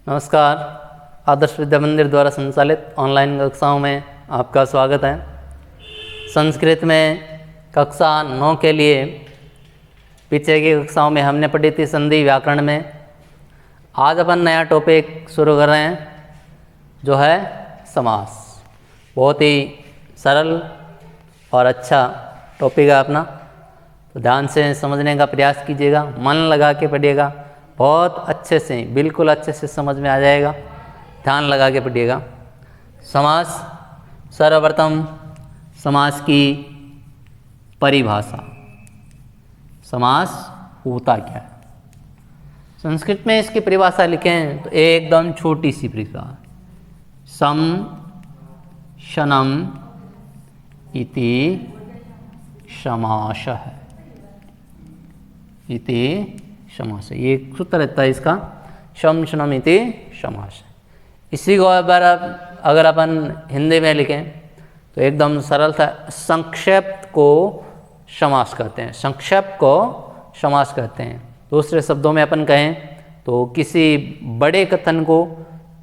नमस्कार। आदर्श विद्या मंदिर द्वारा संचालित ऑनलाइन कक्षाओं में आपका स्वागत है। संस्कृत में कक्षा 9 के लिए पीछे की कक्षाओं में हमने पढ़ी थी संधि व्याकरण में। आज अपन नया टॉपिक शुरू कर रहे हैं जो है समास। बहुत ही सरल और अच्छा टॉपिक है अपना, तो ध्यान से समझने का प्रयास कीजिएगा, मन लगा के पढ़िएगा, बहुत अच्छे से, बिल्कुल अच्छे से समझ में आ जाएगा। ध्यान लगा के पढ़िएगा। समास, सर्वप्रथम समास की परिभाषा। समास होता क्या है? संस्कृत में इसकी परिभाषा लिखें तो एकदम छोटी सी परिभाषा, सम शनम इति समास है। इति समास है, ये सूत्र रहता है इसका, शम शनम इति समास है। इसी को अगर अपन हिंदी में लिखें तो एकदम सरल था, संक्षेप को समास कहते हैं। संक्षेप को समास कहते हैं। दूसरे शब्दों में अपन कहें तो किसी बड़े कथन को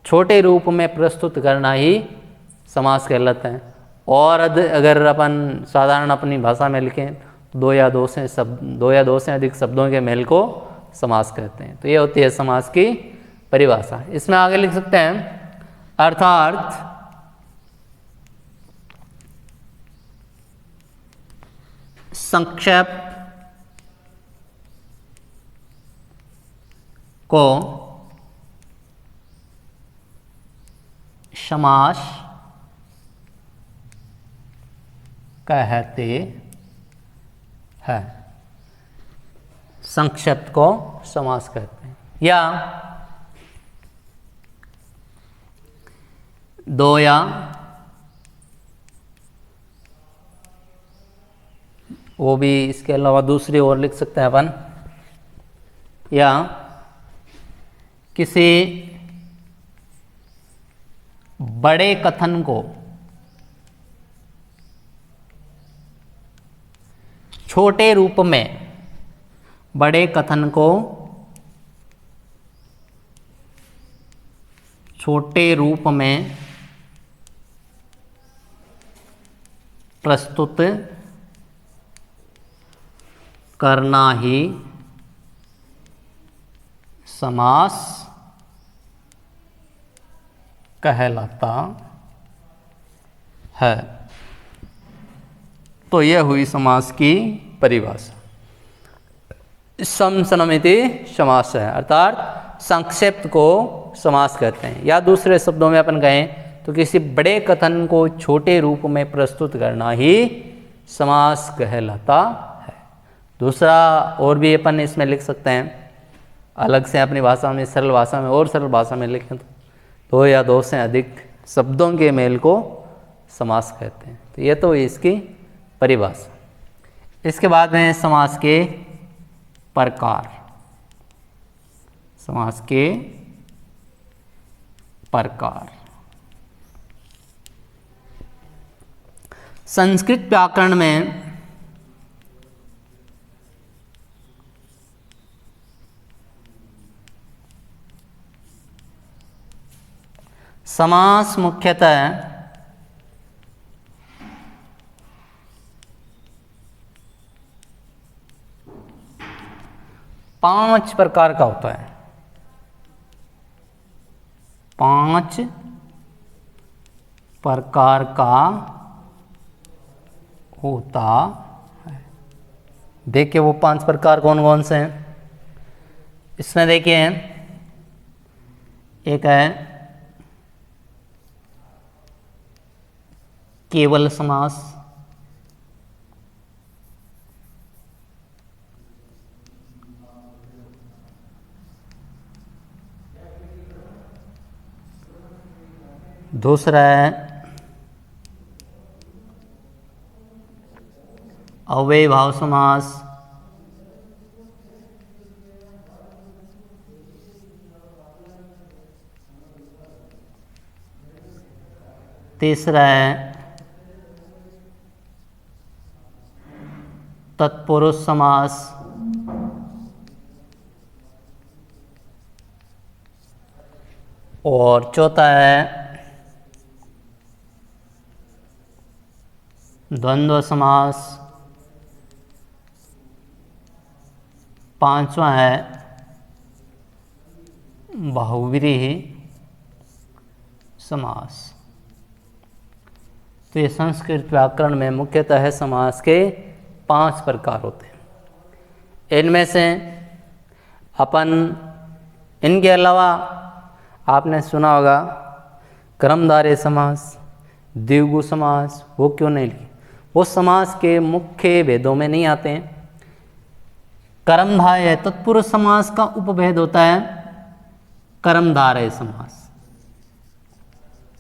छोटे रूप में प्रस्तुत करना ही समास कहलाता है। और अगर अपन साधारण अपनी भाषा में लिखें तो दो या दो से अधिक शब्दों के मेल को समास कहते हैं। तो ये होती है समास की परिभाषा। इसमें आगे लिख सकते हैं अर्थार्थ संक्षेप को समास कहते हैं। संक्षिप्त को समास कहते हैं। या दो या वो भी इसके अलावा दूसरी ओर लिख सकते हैं अपन, या किसी बड़े कथन को छोटे रूप में, बड़े कथन को छोटे रूप में प्रस्तुत करना ही समास कहलाता है। तो यह हुई समास की परिभाषा। सम शनमिति समास है, अर्थात संक्षिप्त को समास कहते हैं। या दूसरे शब्दों में अपन कहें तो किसी बड़े कथन को छोटे रूप में प्रस्तुत करना ही समास कहलाता है। दूसरा और भी अपन इसमें लिख सकते हैं अलग से अपनी भाषा में, सरल भाषा में, और सरल भाषा में लिखें तो दो या दो से अधिक शब्दों के मेल को समास कहते हैं। तो ये तो इसकी परिभाषा। इसके बाद में समास के प्रकार। समास के प्रकार। संस्कृत व्याकरण में समास मुख्यतः 5 प्रकार का होता है। 5 प्रकार का होता है। देखिए वो 5 प्रकार कौन कौन से हैं। इसमें देखिए एक है केवल समास, दूसरा है अव्ययीभाव समास, तीसरा है तत्पुरुष समास, और चौथा है द्वंद्व समास, पांचवा है बहुव्रीहि समास। तो ये संस्कृत व्याकरण में मुख्यतः समास के 5 प्रकार होते हैं। इनमें से अपन इनके अलावा आपने सुना होगा कर्मधारय समास, द्विगु समास, वो क्यों नहीं लिए? वो समास के मुख्य भेदों में नहीं आते हैं। कर्मधारय तत्पुरुष समास का उपभेद होता है कर्मधारय समास,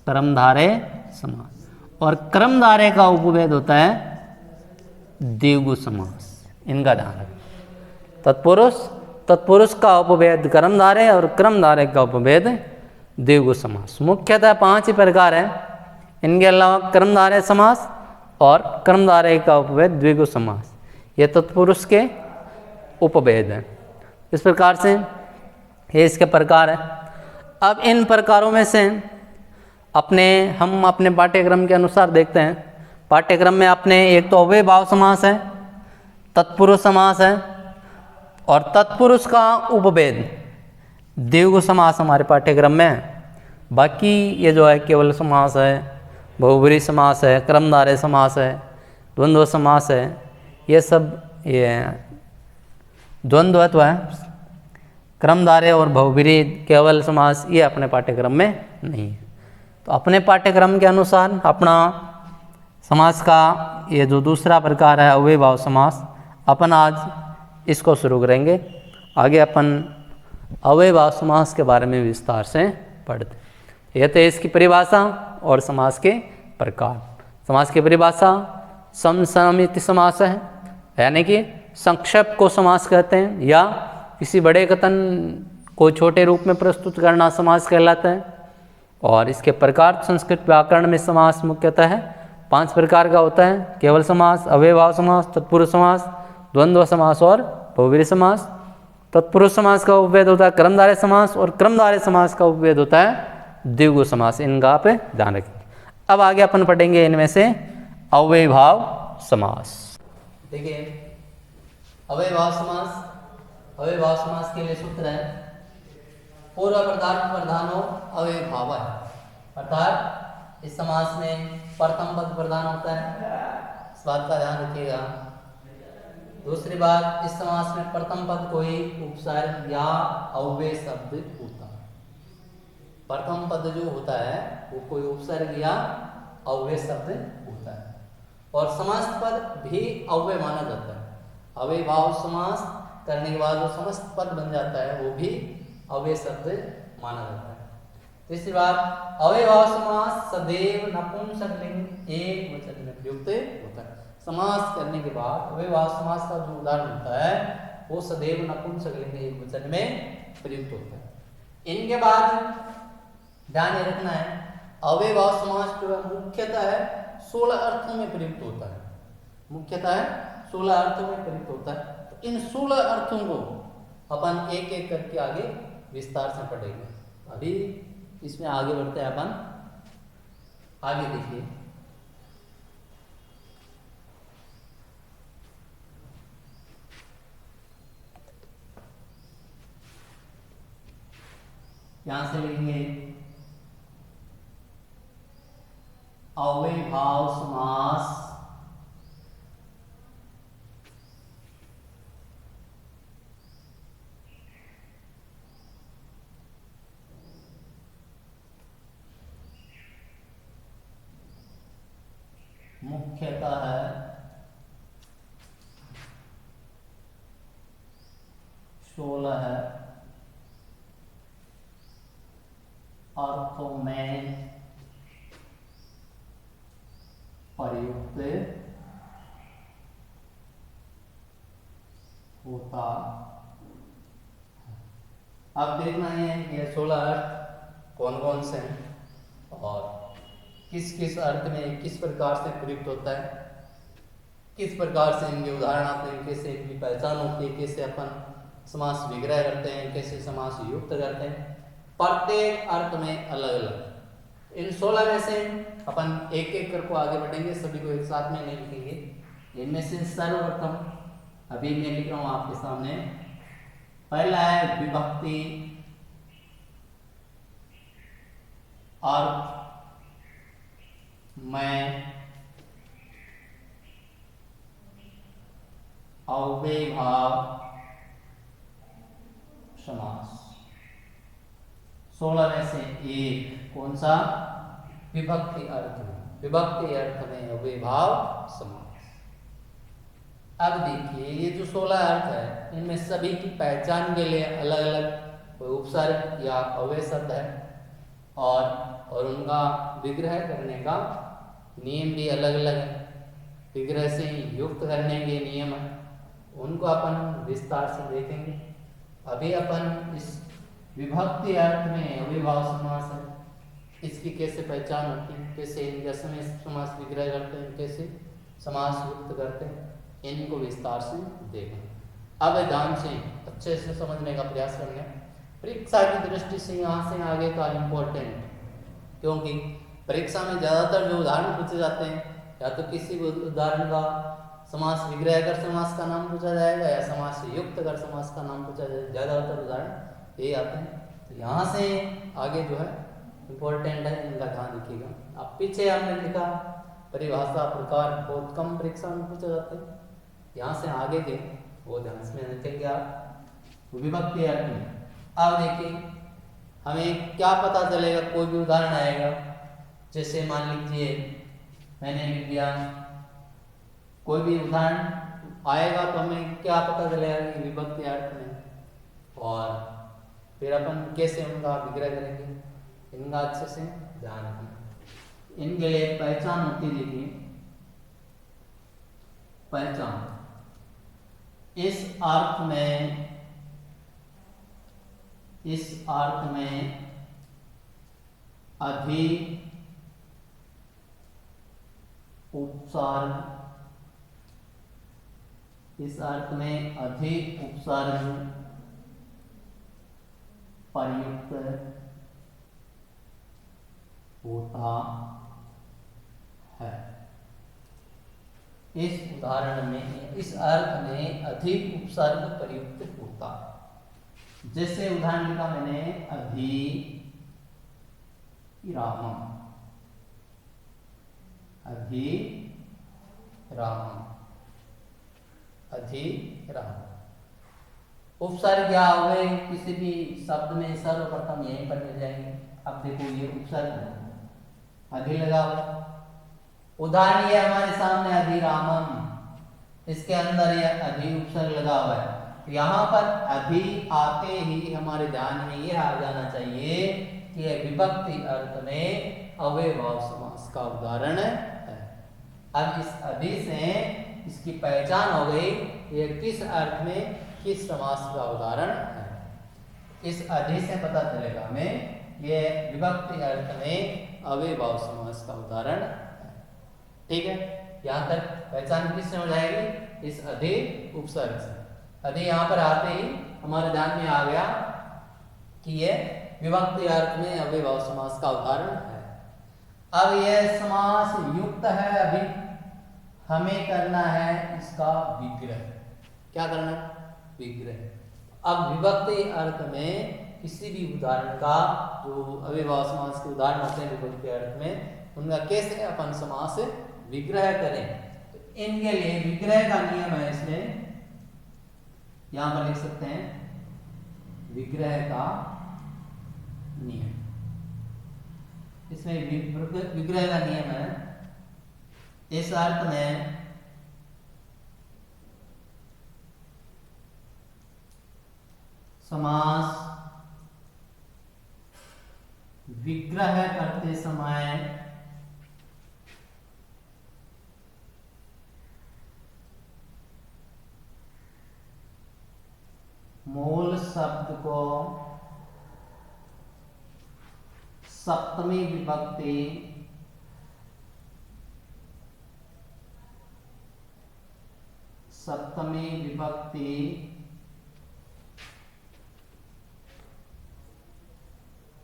कर्मधारय समास, और कर्मधारय का उपभेद होता है द्विगु समास। इनका ध्यान रखें। तत्पुरुष का उपभेद कर्मधारय और कर्मधारय का उपभेद द्विगु समास। मुख्यतः 5 ही प्रकार है। इनके अलावा कर्मधारय समास और कर्मधारय का उपभेद द्विगु समास, ये तत्पुरुष के उपभेद है। इस प्रकार से ये इसके प्रकार है। अब इन प्रकारों में से हम अपने पाठ्यक्रम के अनुसार देखते हैं। पाठ्यक्रम में अपने एक तो अव्ययभाव समास है, तत्पुरुष समास है, और तत्पुरुष का उपभेद द्विगु समास हमारे पाठ्यक्रम में है। बाकी ये जो है केवल समास है, बहुव्रीहि समास है, कर्मधारय समास है, द्वंद्व समास है, ये सब ये द्वंद्वत्व है। कर्मधारय और बहुव्रीहि केवल समास ये अपने पाठ्यक्रम में नहीं है। तो अपने पाठ्यक्रम के अनुसार अपना समास का ये जो दूसरा प्रकार है अव्ययभाव समास, अपन आज इसको शुरू करेंगे। आगे अपन अव्ययभाव समास के बारे में विस्तार से पढ़ते। यह तो इसकी परिभाषा और समास के प्रकार। समास की परिभाषा समसामयिक समास है, यानी कि संक्षेप को समास कहते हैं, या किसी बड़े कथन को छोटे रूप में प्रस्तुत करना समास कहलाता है। और इसके प्रकार संस्कृत व्याकरण में समास मुख्यतः है 5 प्रकार का होता है। केवल समास, अव्ययभाव समास, तत्पुरुष समास, द्वंद्व समास और बहुव्रीहि समास। तत्पुरुष समास का उपभेद होता है कर्मधारय समास, और कर्मधारय समास का उपभेद होता है द्विगु समास। इनका आप ध्यान रखेंगे। अब आगे अपन पढ़ेंगे इनमें से अव्ययभाव समास। देखिए अव्ययभाव समास, अव्ययभाव समास के लिए सूत्र है पूर्व पदार्थ प्रधानो अव्ययभाव है। अर्थात इस समास में प्रथम पद प्रधान होता है, इस बात का ध्यान रखिएगा। दूसरी बात, इस समास में प्रथम पद कोई उपसर्ग या अव्यय शब्द होता है। प्रथम पद जो होता है वो कोई उपसर्ग या अव्यय शब्द होता है, और समस्त पद भी अव्यय माना जाता है। अव्ययभाव समास करने के बाद जो समस्त पद बन जाता है वो भी अव्यय शब्द माना जाता है। तीसरी बात, अव्ययभाव समास सदैव नपुंसकलिंग एक वचन में प्रयुक्त होता है। समास करने के बाद अव्ययभाव समास का जो उदाहरण होता है वो सदैव नपुंसकलिंग एक वचन में प्रयुक्त होता है। इनके बाद ध्यान ये रखना है, अव्ययभाव समास जो है मुख्यतः 16 अर्थों में प्रयुक्त होता है। मुख्यतः 16 अर्थों में प्रयुक्त होता है। तो इन 16 अर्थों को अपन एक एक करके आगे विस्तार से पढ़ेंगे। अभी इसमें आगे बढ़ते हैं अपन। आगे देखिए, यहां से लिखेंगे अव्ययभाव समास मुख्यतः है 16 अर्थों में प्रयुक्त होता। अब देखना है ये 16 अर्थ कौन कौन से हैं और किस किस अर्थ में किस प्रकार से प्रयुक्त होता है, किस प्रकार से इनके उदाहरण आते हैं, कैसे इनकी पहचान होती है, कैसे अपन समास विग्रह करते हैं, कैसे समास युक्त करते हैं। प्रत्येक अर्थ में अलग अलग। इन 16 में से अपन एक एक करके आगे बढ़ेंगे, सभी को एक साथ में नहीं लिखेंगे। इनमें से सर्वप्रथम अभी मैं लिख रहा हूं आपके सामने, पहला है विभक्ति अर्थ में अव्ययभाव समास। 16 में से एक कौन सा? विभक्ति अर्थ में, विभक्ति अर्थ में अव्ययभाव समास। अब देखिए ये जो 16 अर्थ है इनमें सभी की पहचान के लिए अलग अलग कोई उपसर्ग या अव्यय शब्द है और उनका विग्रह करने का नियम भी अलग अलग है। विग्रह से युक्त करने के नियम है, उनको अपन विस्तार से देखेंगे। अभी अपन इस विभक्ति अर्थ में अव्ययभाव समास है, इसकी कैसे पहचान होती है, कैसे इनका समास विग्रह करते हैं, कैसे समास युक्त करते हैं, इनको विस्तार से देखें। अब ध्यान से अच्छे से समझने का प्रयास करना है। परीक्षा की दृष्टि से यहाँ से आगे का इम्पोर्टेंट, क्योंकि परीक्षा में ज़्यादातर जो उदाहरण पूछे जाते हैं या तो किसी उदाहरण का समास विग्रह कर समास का नाम पूछा जाएगा या समास से युक्त कर समास का नाम पूछा जाएगा, ज़्यादातर उदाहरण यही आते हैं। तो यहाँ से आगे जो है इम्पोर्टेंट है, इनका ध्यान रखिएगा। अब पीछे हमने लिखा परिभाषा प्रकार बहुत कम परीक्षा में पूछे जाते हैं, यहाँ से आगे के वो ध्यान में रखेंगे आप विभक्ति अर्थ में। अब देखिए हमें क्या पता चलेगा, कोई भी उदाहरण आएगा, जैसे मान लीजिए मैंने लिख दिया कोई भी उदाहरण आएगा तो हमें क्या पता चलेगा कि विभक्ति अर्थ में, और फिर अपन कैसे उनका विग्रह करेंगे, इनका अच्छे से ध्यान रखना। इनके लिए पहचान होती है, देखिए पहचान इस अर्थ में अधिक उपसर्ग, इस अर्थ में अधिक उपसर्ग प्रयुक्त होता है। इस उदाहरण में इस अर्थ में अधिक उपसर्ग प्रयुक्त होता है। जैसे उदाहरण लिखा मैंने अधिरामम, अधिराम। उपसर्ग क्या हो गए किसी भी शब्द में, सर्वप्रथम यहीं पर मिल जाएंगे। अब देखो ये उपसर्ग अधि लगा हुआ, उदाहरण ये हमारे सामने अधिरामम, इसके अंदर ये अधि उपसर्ग लगा हुआ है। तो यहाँ पर अधि आते ही हमारे ध्यान में ये आ जाना चाहिए कि यह विभक्ति अर्थ में अव्ययभाव समास का उदाहरण है। अब इस अधि से इसकी पहचान हो गई, यह किस अर्थ में किस समास का उदाहरण है। इस अधि से पता चलेगा हमें यह विभक्ति अर्थ में अव्ययभाव समास का उदाहरण है। ठीक है, यहाँ तक पहचान किससे हो जाएगी? इस अधि उपसर्ग से। अधि यहाँ पर आते ही हमारे ध्यान में आ गया कि यह विभक्ति अर्थ में अव्ययभाव समास का उदाहरण है। अब यह समास युक्त है, अभी हमें करना है इसका विग्रह। क्या करना है? विग्रह। अब विभक्ति अर्थ में किसी भी उदाहरण का, जो अव्ययभाव समास के उदाहरण होते हैं विभक्ति अर्थ में, उनका कैसे अपन समास विग्रह करें। तो इनके लिए विग्रह का नियम है, इसमें यहां पर लिख सकते हैं विग्रह का नियम। इसमें विग्रह का नियम है, इस अर्थ में समास विग्रह करते समय मूल शब्द को सप्तमी विभक्ति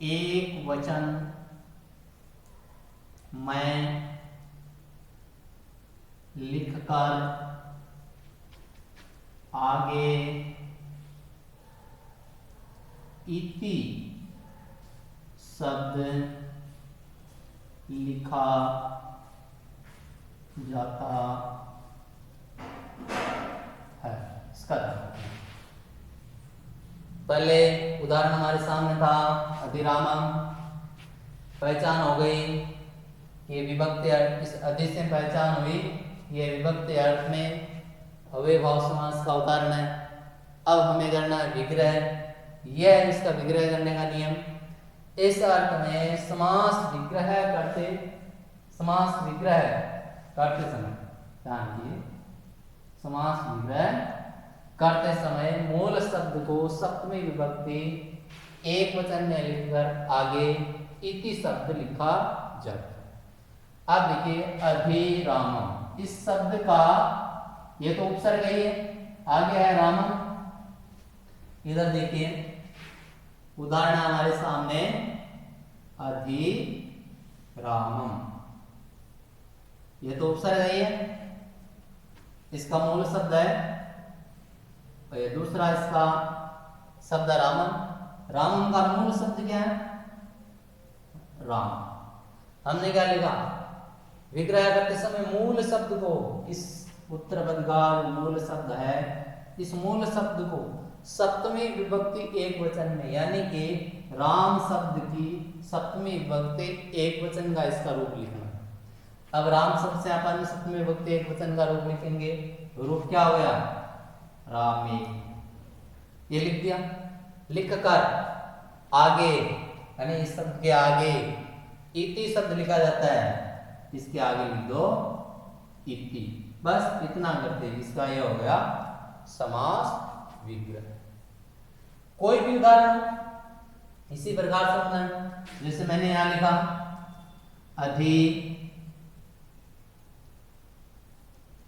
एक वचन में लिखकर आगे इति शब्द लिखा जाता है। इसका पहले उदाहरण हमारे सामने था अधिरामम, पहचान हो गई, ये विभक्ति अर्थ, इस अधि से पहचान हुई, ये विभक्ति अर्थ में अव्ययभाव समास का उदाहरण है। अब हमें करना है विग्रह, यह है इसका विग्रह करने का नियम। इस अर्थ में समास विग्रह करते समय ध्यान दिए, समास विग्रह करते समय मूल शब्द को सप्तमी विभक्ति एक वचन में लिखकर आगे इति शब्द लिखा जाता है। अब देखिए अधिरामम, इस शब्द का ये तो उपसर्ग ही है, आगे है रामम। इधर देखिए उदाहरण हमारे सामने अधिरामम, ये तो उपसर्ग ही है, इसका मूल शब्द है, और ये दूसरा इसका शब्द रामम। रामम का मूल शब्द क्या है? राम। हमने क्या लिखा? विग्रह करते समय मूल शब्द को, इस उत्तर पद का मूल शब्द है, इस मूल शब्द को सप्तमी विभक्ति एक वचन में, यानी कि राम शब्द की सप्तमी विभक्ति एक वचन का इसका रूप लिखना। अब राम शब्द से अपन सप्तमी विभक्ति एक वचन का रूप लिखेंगे, रूप क्या हो गया? रामे। ये लिख दिया, लिखकर आगे, यानी इस शब्द के आगे इति शब्द लिखा जाता है, इसके आगे लिख दो इति, बस इतना करते, इसका ये हो गया समास विग्रह। कोई भी उदाहरण इसी प्रकार से होना है, जैसे मैंने यहां लिखा अधि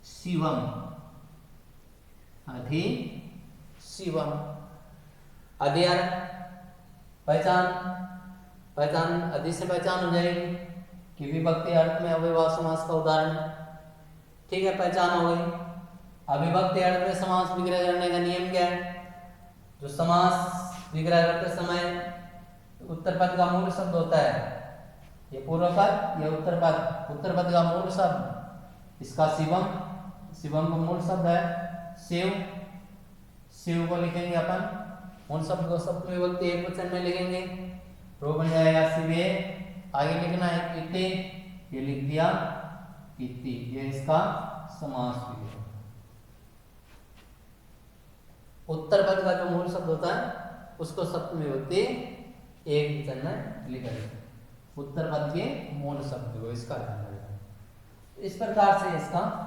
शिवम, अधि शिवम, अधियार पहचान अधि से पहचान हो जाएगी कि विभक्ति अर्थ में अव्ययभाव समास का उदाहरण, ठीक है, पहचान हो गई। अविभक्ति अर्थ में समास विग्रह करने का नियम क्या है? जो समास विग्रह करते समय उत्तर पद का मूल शब्द होता है, ये पूर्व पद, ये उत्तर पद का मूल शब्द, इसका शिवम, शिवम का मूल शब्द है शिव, शिव को लिखेंगे अपन, मूल शब्द को सप्तमी विभक्ति एक वचन में लिखेंगे, रो बन जाएगा शिवे, आगे लिखना है इति, ये लिख दिया इति, ये इसका समास विग्रह। उत्तर पद का जो मूल शब्द होता है उसको सप्तमी विभक्ति एक वचन में लिखा जाता है, उत्तर पद के मूल शब्द को, इसका ध्यान रखना। इस प्रकार से इसका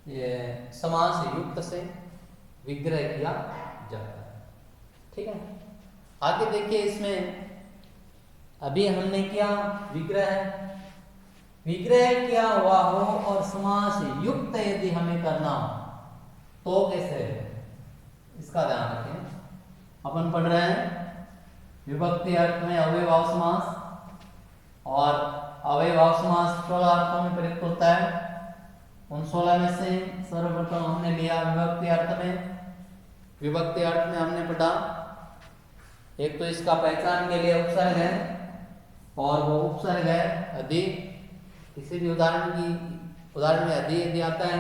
ये समास युक्त से विग्रह किया जाता है, ठीक है। आगे देखिए, इसमें अभी हमने किया विग्रह किया हुआ हो और समास युक्त यदि हमें करना हो तो कैसे, इसका ध्यान रखें। अपन पढ़ रहे हैं विभक्ति अर्थ में अव्ययभाव समास, और अव्ययभाव समास 16 अर्थों में प्रयुक्त होता है। उन 16 में से सर्वप्रथम हमने लिया विभक्ति अर्थ में। विभक्ति अर्थ में हमने पढ़ा, एक तो इसका पहचान के लिए उपसर्ग है, और वो उपसर्ग है अधि। किसी भी उदाहरण में अधि यदि आता है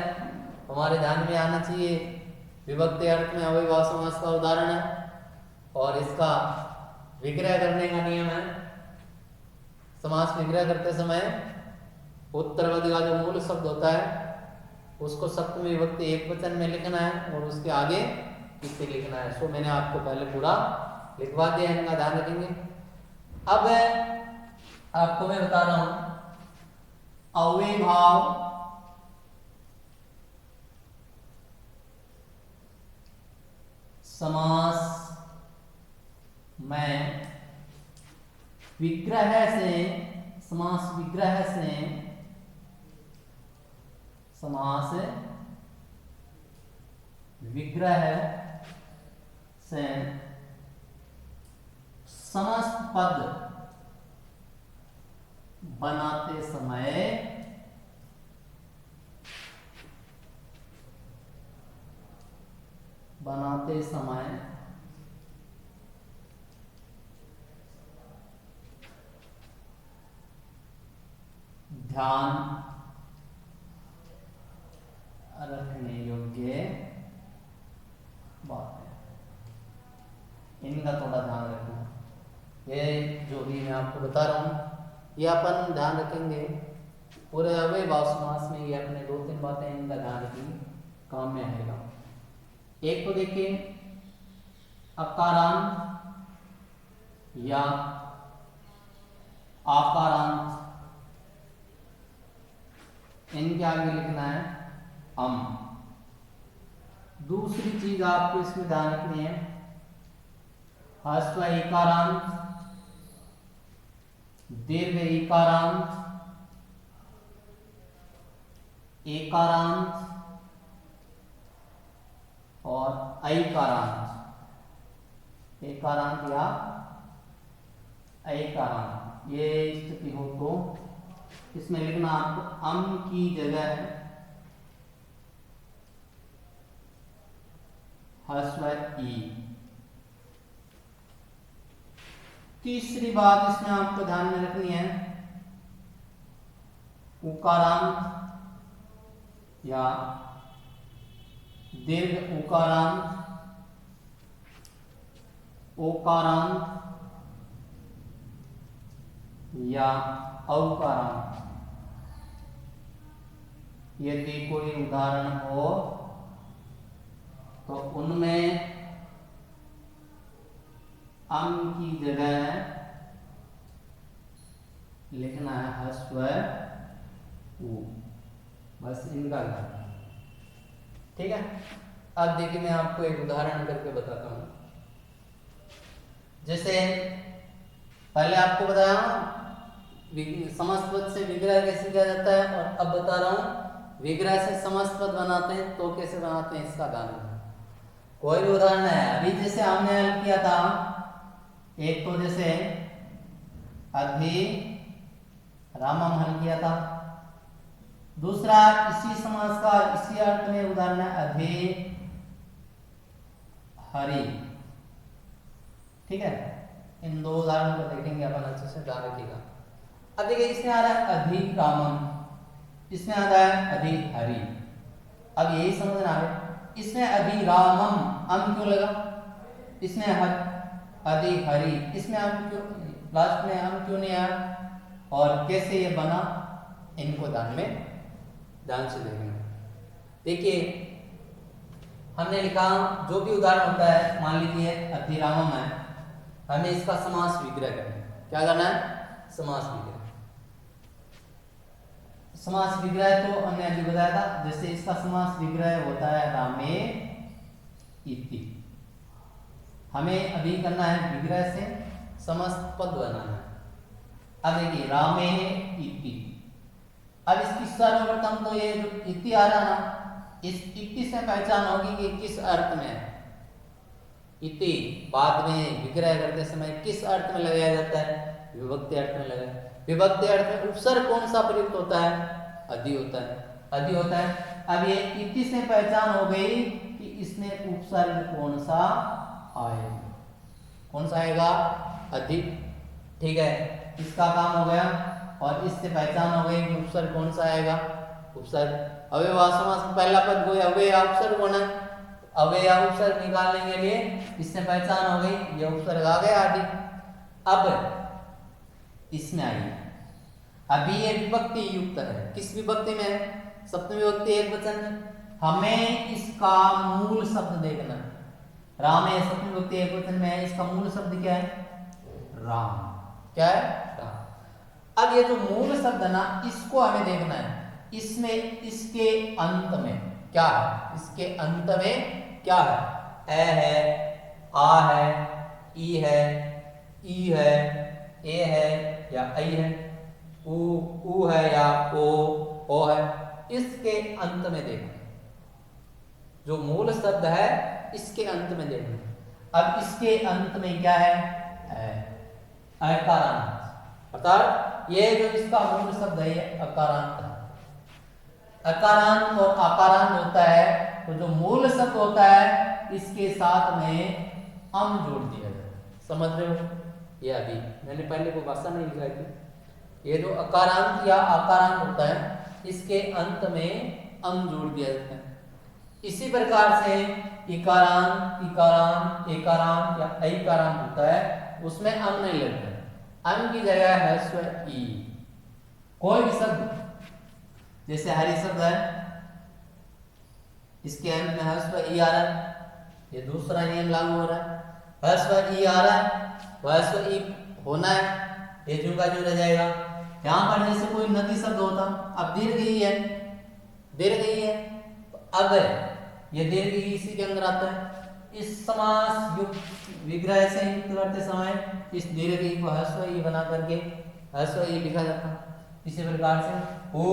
हमारे ध्यान में आना चाहिए विभक्ति अर्थ में अव्ययभाव समास का उदाहरण है, और इसका विग्रह करने का नियम है। समास विग्रह करते समय उत्तर पद का जो मूल शब्द होता है उसको सप्तमी विभक्ति एक वचन में लिखना है, और उसके आगे इति लिखना है। सो मैंने आपको पहले पूरा लिखवा दिया है, इनका ध्यान रखेंगे। अब आपको मैं बता रहा हूं अव्ययभाव समास में विग्रह से, समास विग्रह से, समास विग्रह से समस्त पद बनाते समय ध्यान रखने योग्य बात है, इनका थोड़ा ध्यान रखना। ये जो भी मैं आपको बता रहा हूँ ये अपन ध्यान रखेंगे पूरे अव्ययभाव समास में। ये अपने 2-3 बातें इनका ध्यान रखेंगे, काम में आएगा। एक तो देखिए अकारांत या आकारांत, इनके आगे लिखना है अम। दूसरी चीज आपको इसमें ध्यान रखनी है ह्रस्व इकारांत, दीर्घ इकारांत, एकारांत और ऐकारांत। एकारांत या ऐकारांत ये स्थिति हो तो इसमें लिखना आपको अम की जगह ह्रस्व ई। तीसरी बात इसमें आपको ध्यान में रखनी है उकारांत या दीर्घ उकारांत, ओकारांत या औकारांत। यदि कोई उदाहरण हो तो उनमें अम की जगह लिखना है ह्रस्व उ। बस इनका ध्यान, ठीक है। अब देखिए मैं आपको एक उदाहरण करके बताता हूं। जैसे पहले आपको बताया समस्त पद से विग्रह कैसे किया जाता है, और अब बता रहा हूं विग्रह से समस्त पद बनाते हैं तो कैसे बनाते हैं, इसका ध्यान रखना। कोई भी उदाहरण है, अभी जैसे हमने हल किया था, एक तो जैसे अधिरामम हल किया था, दूसरा इसी समास का इसी अर्थ में उदाहरण है अधिहरि, ठीक है। इन दो उदाहरण को देखेंगे अपन, अच्छे से ध्यान रखिएगा। अब देखिए इसमें आ रहा है अधिरामम, इसमें आ रहा है अधिहरि। अब यही समझना है इसमें अधिरामम अम क्यों लगा, इसमें अधिहरि इसमें अम क्यों, लास्ट में अम क्यों नहीं आया, और कैसे ये बना, इनको ध्यान से देखेंगे। देखिए हमने लिखा जो भी उदाहरण होता है, मान लीजिए अधिरामम है, हमें इसका समास विग्रह करना है। क्या करना है, समास विग्रह। समास विग्रह तो हमने अभी बताया था, जैसे इसका समास विग्रह होता है रामे इति। हमें अभी करना है विग्रह से समस्त पद बनाना है। अब देखिए रामे इति, अब इसकी सर्वप्रथम तो ये जो इति आ रहा ना, इस इति से पहचान होगी कि किस अर्थ में है। इति बाद में विग्रह करते समय किस अर्थ में लगाया जाता है, विभक्ति अर्थ में लगाया। विभक्ति अर्थ में उपसर्ग कौन सा प्रयुक्त होता है, अधि होता है, अधि होता है। अब ये इति से पहचान हो गई कि इसमें उपसर्ग कौन सा आएगा, कौन सा आएगा, अधि, ठीक है। इसका काम हो गया, और इससे पहचान हो गई कि उपसर्ग कौन सा आएगा, उपसर्ग। अव्ययभाव समास में पहला पद कोई अव्यय या उपसर्ग होना है, अव्यय या उपसर्ग निकालने के लिए इससे पहचान हो गई, ये उपसर्ग आ गया आदि। अब इसमें आई, अभी ये विभक्ति युक्त है, किस विभक्ति में है, सप्तमी विभक्ति एक वचन में। हमें इसका मूल शब्द देखना है। राम है सप्तमी विभक्ति एक वचन में है, इसका मूल शब्द क्या है, राम। क्या है, राम। अब ये जो मूल शब्द है ना, इसको हमें देखना है। इसमें इसके अंत में क्या है, इसके अंत में क्या है, ए है, आ है, ई है, ई है, ए है या ऐ है, ऊ है या ओ है। इसके अंत में देखना, जो मूल शब्द है इसके अंत में देखना। अब इसके अंत में क्या है, अकारांत, अर्थात ये जो इसका मूल शब्द है ये अकारांत है। अकारांत और आकारांत होता है तो जो मूल शब्द होता है इसके साथ में अम जोड़ दिया जाता है। समझ रहे हो? ये अभी मैंने पहले वो भाषा नहीं लिखा थी। ये जो अकारांत या आकारांत होता है इसके अंत में अम जोड़ दिया जाता है। इसी प्रकार से इकारांत, इकारांत, एकारांत या ऐकारांत होता है, उसमें अम नहीं लगता है। अम की जगह है स्वर ई। कोई भी शब्द जैसे हरि शब्द है, इसके अंत में हस्व ई आ रहा है, ये दूसरा नियम लागू हो रहा है। हस्व ई आ रहा है, हस्व ई होना है, ये जू का जू रह जाएगा। यहाँ पर जैसे कोई नदी शब्द होता, अब दीर्घ ई है, दीर्घ ई है, तो अब ये दीर्घ ई इसी के अंदर आता है। इस समास युक्त विग्रह से युक्त करते समय इस दीर्घ ई को हस्व ई बना करके हस्व ई लिखा जाता है। इसी प्रकार से ओ,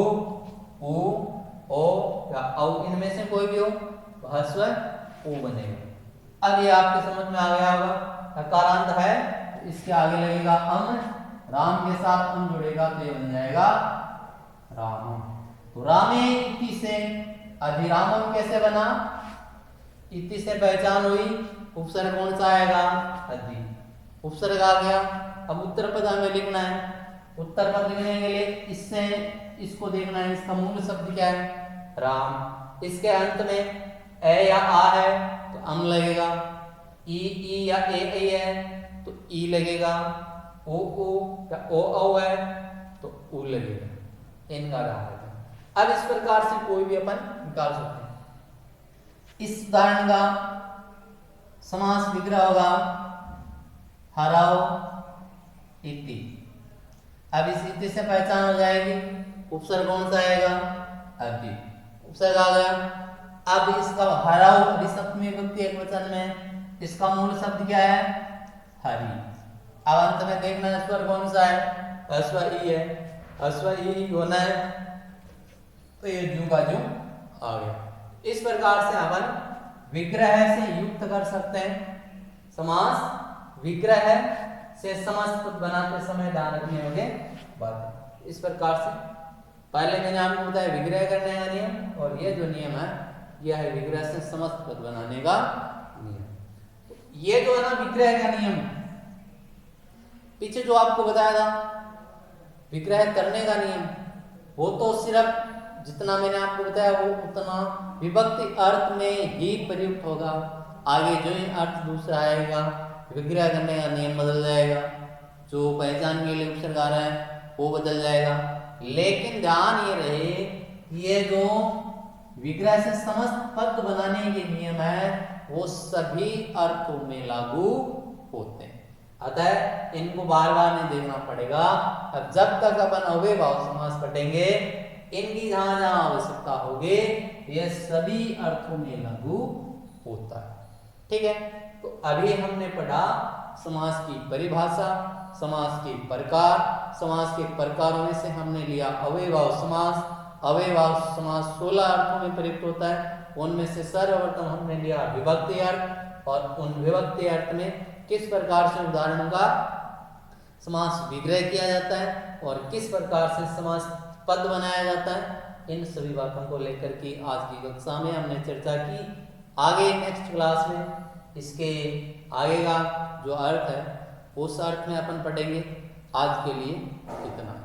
ओ या औ, इनमें से कोई भी हो तो हस्व ओ बनेगा। अब ये आपके समझ में आ गया होगा। अकारांत है तो इसके आगे लगेगा अम, राम के साथ अम जुड़ेगा तो ये बन जाएगा राम। तो रामे इति से अधिरामम कैसे बना? इति से पहचान हुई, उपसर्ग कौन सा आएगा? अधि। उपसर्ग आ गया। अब उत्तर पद हमें लिखना है। उत्तर पद लिखने के लिए इससे इसको देखना है, इसका मूल शब्द क्या है? राम। इसके अंत में ए या आ है तो अम लगेगा, ई या ए है तो ई लगेगा, ओ या ओ है तो उ लगेगा। इनका राम। अब इस प्रकार से कोई भी अपन निकाल सकते हैं। इस उदाहरण का समास विग्रह होगा हराओ इति। अब इस इति से पहचान हो जाएगी, उपसर्ग कौन सा आएगा? अधि। उपसर्ग आ गया। अब इसका हराओ अभिसप्तमी विभक्ति एकवचन में इसका मूल शब्द क्या है? हरि। अब अंत में देखना स्वर कौन सा है? हस्व ई है। हस्व ई होना है तो ये जू का जू आ गया। इस प्रकार से अपन विग्रह से युक्त कर सकते हैं। समास विग्रह से समास पद बनाते समय ध्यान रखने होंगे बात। इस प्रकार से पहले मैंने आपको बताया विग्रह करने का नियम, और ये जो नियम है यह है विग्रह से समस्त पद बनाने का नियम। ये जो है ना विग्रह का नियम, पीछे जो आपको बताया था विग्रह करने का नियम, वो तो सिर्फ जितना मैंने आपको बताया वो उतना विभक्ति अर्थ में ही प्रयुक्त होगा। आगे जो ही अर्थ दूसरा आएगा विग्रह करने का नियम बदल जाएगा, जो पहचान के लिए उपसर्ग आ रहा है वो बदल जाएगा। लेकिन ध्यान ये रहे, ये जो विग्रह से समस्त पद बनाने के नियम है वो सभी अर्थों में लागू होते हैं। अतः इनको बार बार नहीं देखना पड़ेगा। अब जब तक अपन अव्ययभाव समास पढ़ेंगे, इनकी जहां जहां आवश्यकता होगी यह सभी अर्थों में लागू होता है। ठीक है, तो अभी हमने पढ़ा समास की परिभाषा, समास के प्रकार। समास के प्रकारों में से हमने लिया अव्ययभाव समास। अव्ययभाव समास 16 अर्थों में प्रयुक्त होता है। उनमें से सर्वप्रथम हमने लिया विभक्ति अर्थ, और उन विभक्ति अर्थ में किस प्रकार से उदाहरणों का समास विग्रह किया जाता है और किस प्रकार से समास पद बनाया जाता है, इन सभी बातों को लेकर के आज की कक्षा में हमने चर्चा की। आगे नेक्स्ट क्लास में इसके आगे का जो अर्थ है उस अर्थ में अपन पढ़ेंगे। आज के लिए इतना।